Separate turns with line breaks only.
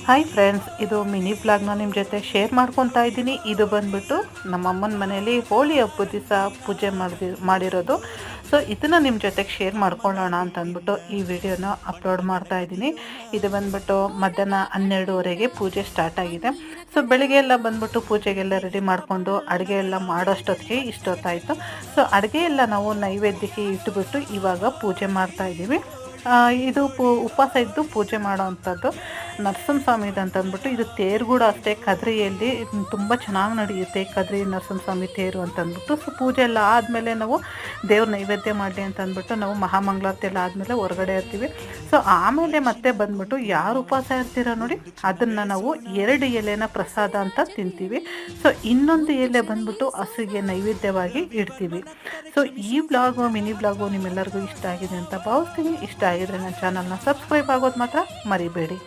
Hi friends, ಇದು mini ವ್ಲಾಗ್ನ ನಿಮ್ಮ ಜೊತೆ ಶೇರ್ ಮಾಡ್ಕೊತಾ ಇದ್ದೀನಿ. ಇದು ಬಂದ್ಬಿಟ್ಟು ನಮ್ಮ ಅಮ್ಮನ ಮನೇಲಿ ಹೋಳಿ ಹಬ್ಬದ ದಿವಸ ಪೂಜೆ ಮಾಡಿರೋದು. ಸೊ ಇದನ್ನು ನಿಮ್ಮ ಜೊತೆಗೆ ಶೇರ್ ಮಾಡ್ಕೊಳ್ಳೋಣ ಅಂತ ಅಂದ್ಬಿಟ್ಟು ಈ ವಿಡಿಯೋನ ಅಪ್ಲೋಡ್ ಮಾಡ್ತಾ ಇದ್ದೀನಿ. ಇದು ಬಂದ್ಬಿಟ್ಟು ಮಧ್ಯಾಹ್ನ 12:30ಗೆ ಪೂಜೆ ಸ್ಟಾರ್ಟ್ ಆಗಿದೆ. ಸೊ ಬೆಳಿಗ್ಗೆ ಎಲ್ಲ ಬಂದ್ಬಿಟ್ಟು ಪೂಜೆಗೆಲ್ಲ ರೆಡಿ ಮಾಡಿಕೊಂಡು ಅಡುಗೆ ಎಲ್ಲ ಮಾಡೋಷ್ಟೊತ್ತಿಗೆ ಇಷ್ಟೊತ್ತಾಯಿತು. ಸೊ ಅಡುಗೆ ಎಲ್ಲ ನಾವು ನೈವೇದ್ಯಕ್ಕೆ ಇಟ್ಬಿಟ್ಟು ಇವಾಗ ಪೂಜೆ ಮಾಡ್ತಾ ಇದ್ದೀವಿ. ಇದು ಉಪವಾಸ ಇದ್ದು ಪೂಜೆ ಮಾಡೋ ಅಂಥದ್ದು ನರಸಿಂಹಸ್ವಾಮಿದು ಅಂತ ಅಂದ್ಬಿಟ್ಟು. ಇದು ತೇರು ಕೂಡ ಅಷ್ಟೇ, ಕದ್ರಿಯಲ್ಲಿ ತುಂಬ ಚೆನ್ನಾಗಿ ನಡೆಯುತ್ತೆ ಕದ್ರಿ ನರಸಿಂಹಸ್ವಾಮಿ ತೇರು ಅಂತಂದ್ಬಿಟ್ಟು. ಸೊ ಪೂಜೆ ಎಲ್ಲ ಆದಮೇಲೆ ನಾವು ದೇವ್ರ ನೈವೇದ್ಯ ಮಾಡಲಿ ಅಂತ ಅಂದ್ಬಿಟ್ಟು ನಾವು ಮಹಾಮಂಗಳಾರತಿ ಎಲ್ಲ ಆದಮೇಲೆ ಹೊರಗಡೆ ಇರ್ತೀವಿ. ಸೊ ಆಮೇಲೆ ಮತ್ತೆ ಬಂದ್ಬಿಟ್ಟು ಯಾರು ಉಪವಾಸ ಇರ್ತೀರೋ ನೋಡಿ, ಅದನ್ನು ನಾವು 2 ಎಲೆನ ಪ್ರಸಾದ ಅಂತ ತಿಂತೀವಿ. ಸೊ ಇನ್ನೊಂದು ಎಲೆ ಬಂದ್ಬಿಟ್ಟು ಹಸುಗೆ ನೈವೇದ್ಯವಾಗಿ ಇಡ್ತೀವಿ. ಸೊ ಈ ಬ್ಲಾಗು ಮಿನಿ ಬ್ಲಾಗು ನಿಮ್ಮೆಲ್ಲರಿಗೂ ಇಷ್ಟ ಆಗಿದೆ ಅಂತ ಭಾವಿಸ್ತೀನಿ. ಇಷ್ಟ ಆಗಿದ್ರೆ ನನ್ನ ಚಾನಲ್ನ ಸಬ್ಸ್ಕ್ರೈಬ್ ಆಗೋದು ಮಾತ್ರ ಮರಿಬೇಡಿ.